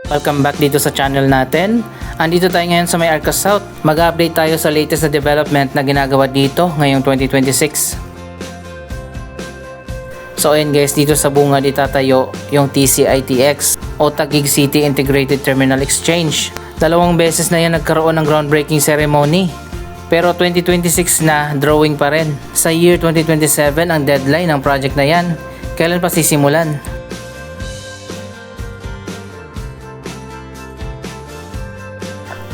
Welcome back dito sa channel natin. Andito tayo ngayon sa may Arca South. Mag-update tayo sa latest na development na ginagawa dito ngayong 2026. So ayun guys, dito sa bungad itatayo yung TCITX o Taguig City Integrated Terminal Exchange. 2 beses na yan nagkaroon ng groundbreaking ceremony. Pero 2026 na, drawing pa rin. Sa year 2027 ang deadline ng project na yan. Kailan pa sisimulan?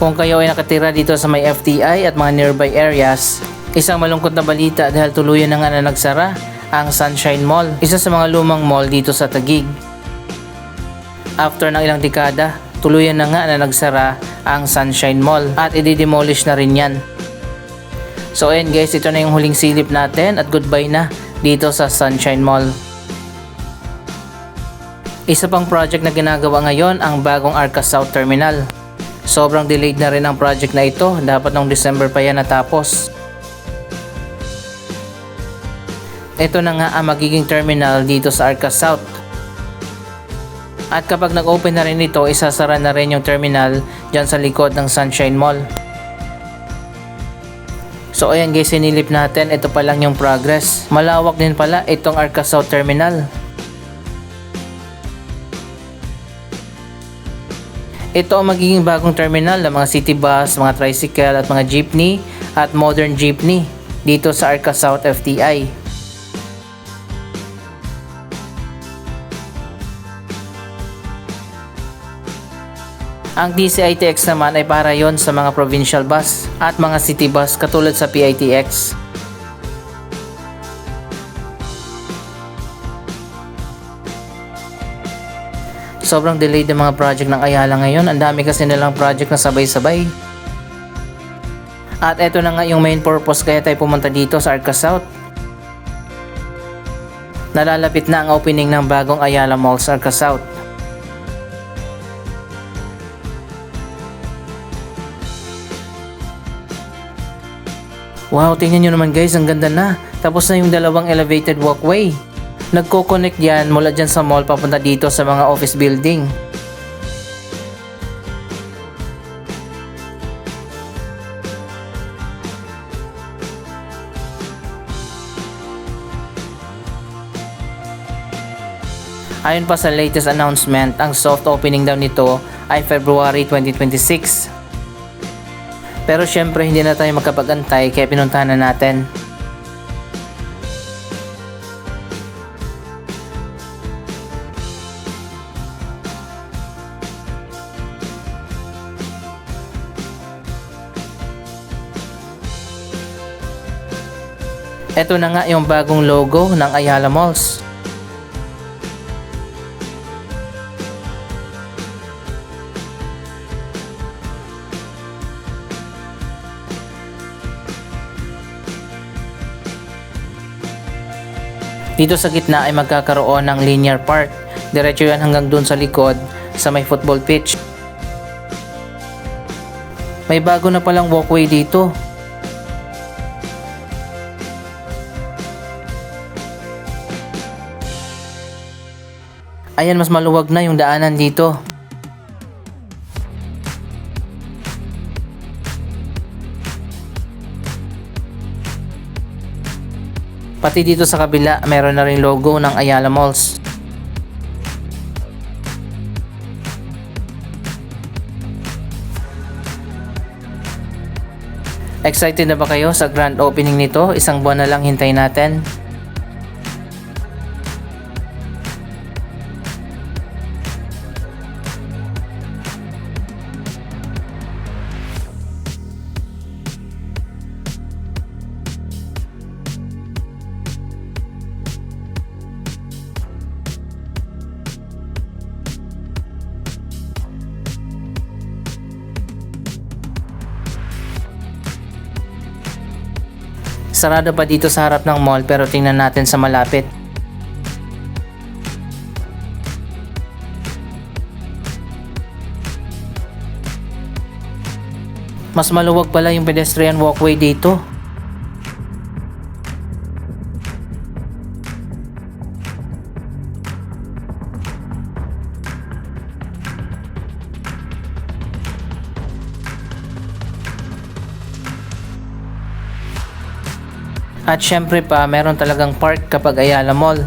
Kung kayo ay nakatira dito sa may FTI at mga nearby areas, isang malungkot na balita dahil tuluyan na nga na nagsara ang Sunshine Mall, isa sa mga lumang mall dito sa Taguig. After ng ilang dekada, tuluyan na nga na nagsara ang Sunshine Mall at i-demolish na rin yan. So ayun guys, ito na yung huling silip natin at goodbye na dito sa Sunshine Mall. Isa pang project na ginagawa ngayon ang bagong Arca South Terminal. Sobrang delayed na rin ang project na ito, dapat noong December pa yan natapos. Ito na nga ang magiging terminal dito sa Arca South. At kapag nag-open na rin ito, isasara na rin yung terminal dyan sa likod ng Sunshine Mall. So ayan guys, sinilip natin, ito pa lang yung progress. Malawak din pala itong Arca South Terminal. Ito ang magiging bagong terminal ng mga city bus, mga tricycle at mga jeepney at modern jeepney dito sa Arca South FTI. Ang DCITX naman ay para yon sa mga provincial bus at mga city bus katulad sa PITX. Sobrang delayed ng mga project ng Ayala ngayon. Ang dami kasi nilang project na sabay-sabay. At eto na nga yung main purpose kaya tayo pumunta dito sa Arca South. Nalalapit na ang opening ng bagong Ayala Mall sa Arca South. Wow, tingnan nyo naman guys, ang ganda na. Tapos na yung 2 elevated walkway. Nagko-connect yan mula dyan sa mall papunta dito sa mga office building. Ayon pa sa latest announcement, ang soft opening daw nito ay February 2026. Pero syempre hindi na tayo makapag-antay kaya pinuntahan na natin. Ito na nga yung bagong logo ng Ayala Malls. Dito sa gitna ay magkakaroon ng linear park. Diretso yan hanggang dun sa likod sa may football pitch. May bago na palang walkway dito. Ayan, mas maluwag na yung daanan dito. Pati dito sa kabila, meron na rin logo ng Ayala Malls. Excited na ba kayo sa grand opening nito? Isang buwan na lang hintay natin. Sarado pa dito sa harap ng mall pero tingnan natin sa malapit. Mas maluwag pala yung pedestrian walkway dito. At syempre pa, meron talagang park kapag Ayala Mall.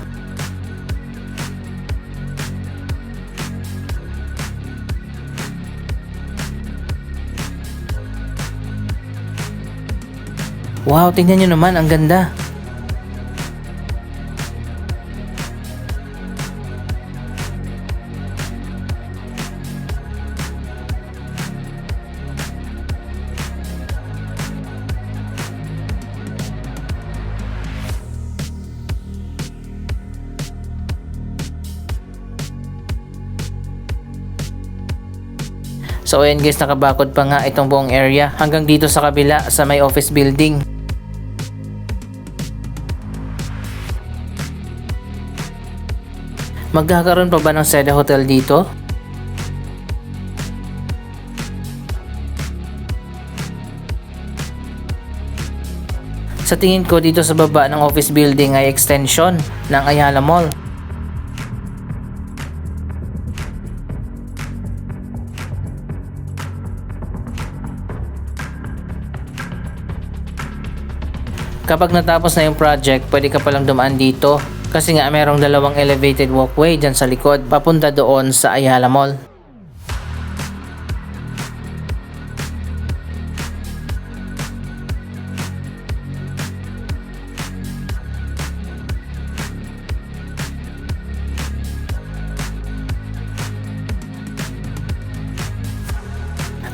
Wow, tingnan nyo naman, ang ganda. So ayan guys, nakabakod pa nga itong buong area hanggang dito sa kabila sa may office building. Magkakaroon pa ba ng Seda Hotel dito? Sa tingin ko dito sa baba ng office building ay extension ng Ayala Mall. Kapag natapos na yung project, pwede ka palang dumaan dito kasi nga merong dalawang elevated walkway dyan sa likod papunta doon sa Ayala Mall.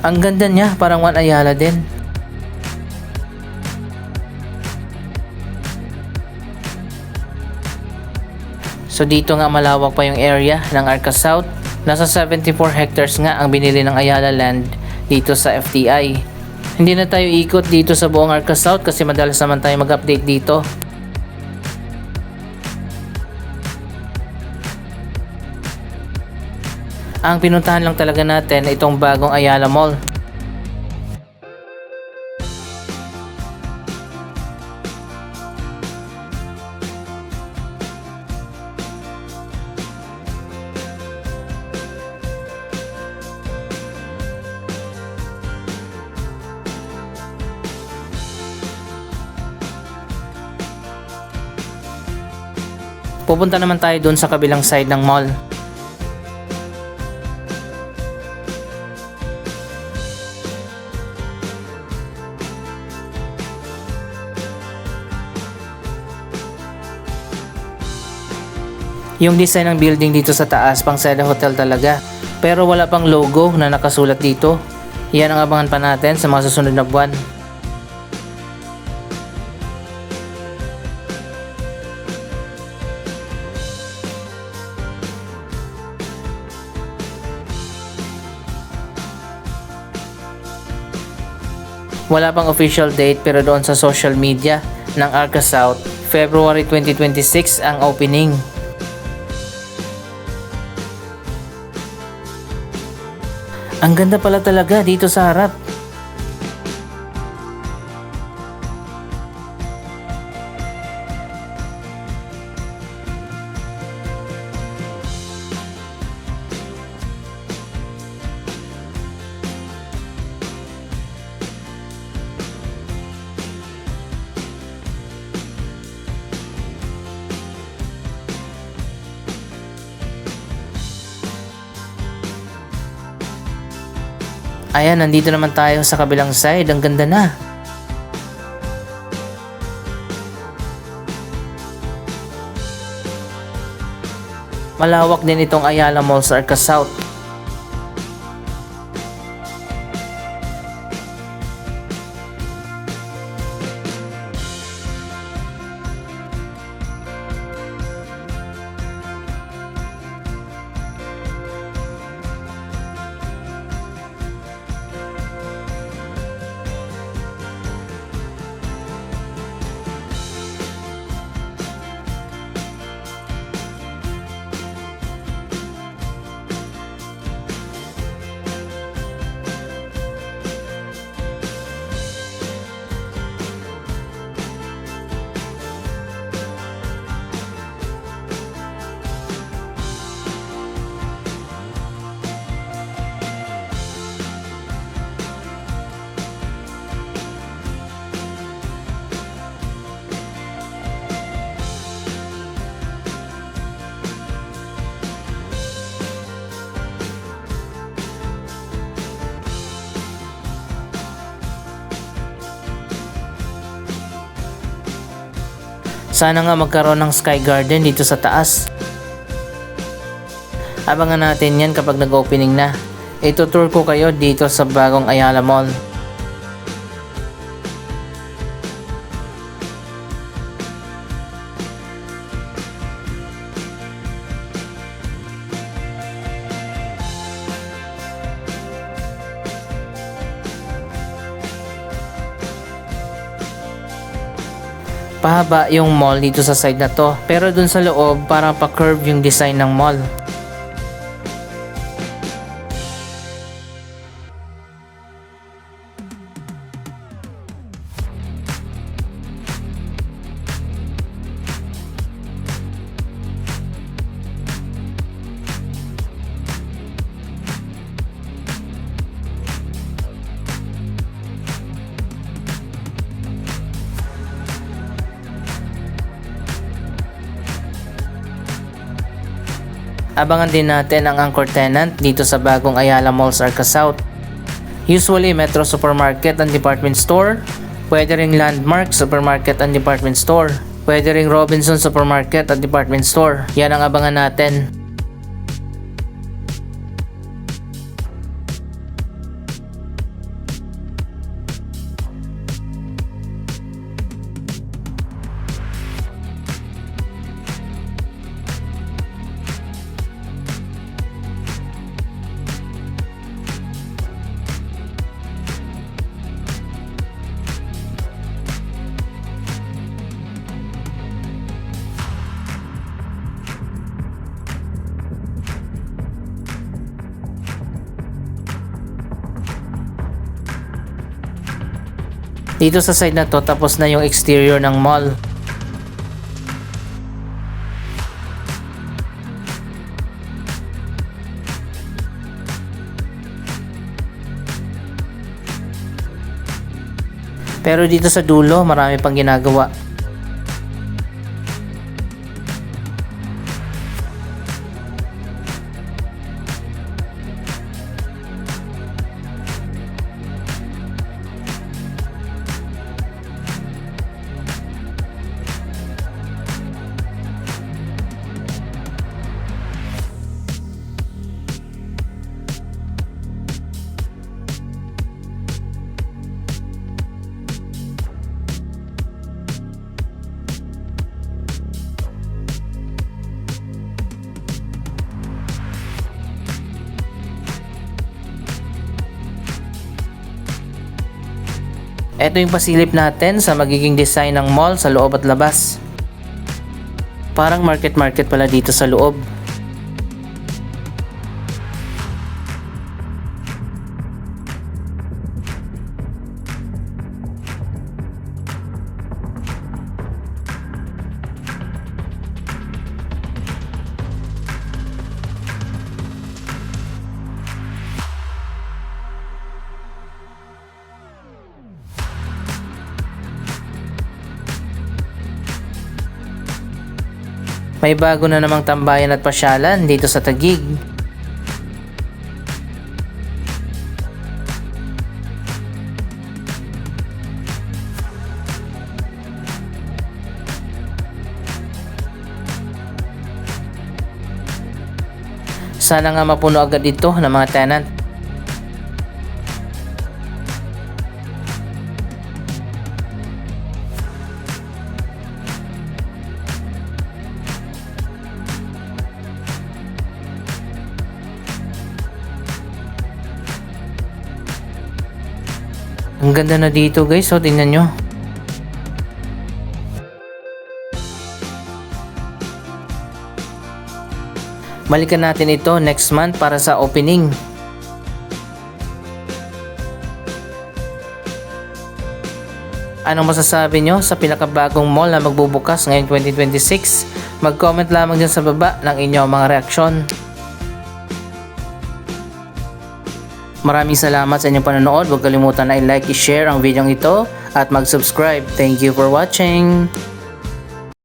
Ang ganda niya, parang One Ayala din. So dito nga malawak pa yung area ng Arca South. Nasa 74 hectares nga ang binili ng Ayala Land dito sa FTI. Hindi na tayo ikot dito sa buong Arca South kasi madalas naman tayo mag-update dito. Ang pinuntahan lang talaga natin itong bagong Ayala Mall. Pupunta naman tayo doon sa kabilang side ng mall. Yung design ng building dito sa taas pang Seda Hotel talaga. Pero wala pang logo na nakasulat dito. Yan ang abangan pa natin sa mga susunod na buwan. Wala pang official date pero doon sa social media ng Arca South, February 2026 ang opening. Ang ganda pala talaga dito sa harap. Ayan, nandito naman tayo sa kabilang side. Ang ganda na. Malawak din itong Ayala Mall sa Arca South. Sana nga magkaroon ng Sky Garden dito sa taas. Abangan natin yan kapag nag-opening na. Itutour ko kayo dito sa bagong Ayala Mall. Pahaba yung mall dito sa side na to, pero dun sa loob parang pa-curve yung design ng mall. Abangan din natin ang anchor tenant dito sa bagong Ayala Malls Arca South. Usually Metro Supermarket and Department Store, pwede ring Landmark Supermarket and Department Store, pwede ring Robinson Supermarket at Department Store. Yan ang abangan natin. Dito sa side na to, tapos na yung exterior ng mall. Pero dito sa dulo, marami pang ginagawa. Ito yung pasilip natin sa magiging design ng mall sa loob at labas. Parang market pala dito sa loob. May bago na namang tambayan at pasyalan dito sa Taguig. Sana nga mapuno agad ito ng mga tenant. Ang ganda na dito guys, so tingnan nyo. Balikan natin ito next month para sa opening. Anong masasabi nyo sa pinakabagong mall na magbubukas ngayong 2026? Mag-comment lamang dyan sa baba ng inyong mga reaksyon. Maraming salamat sa inyong panonood. Huwag kalimutan na i-like, i-share ang video ito at mag-subscribe. Thank you for watching!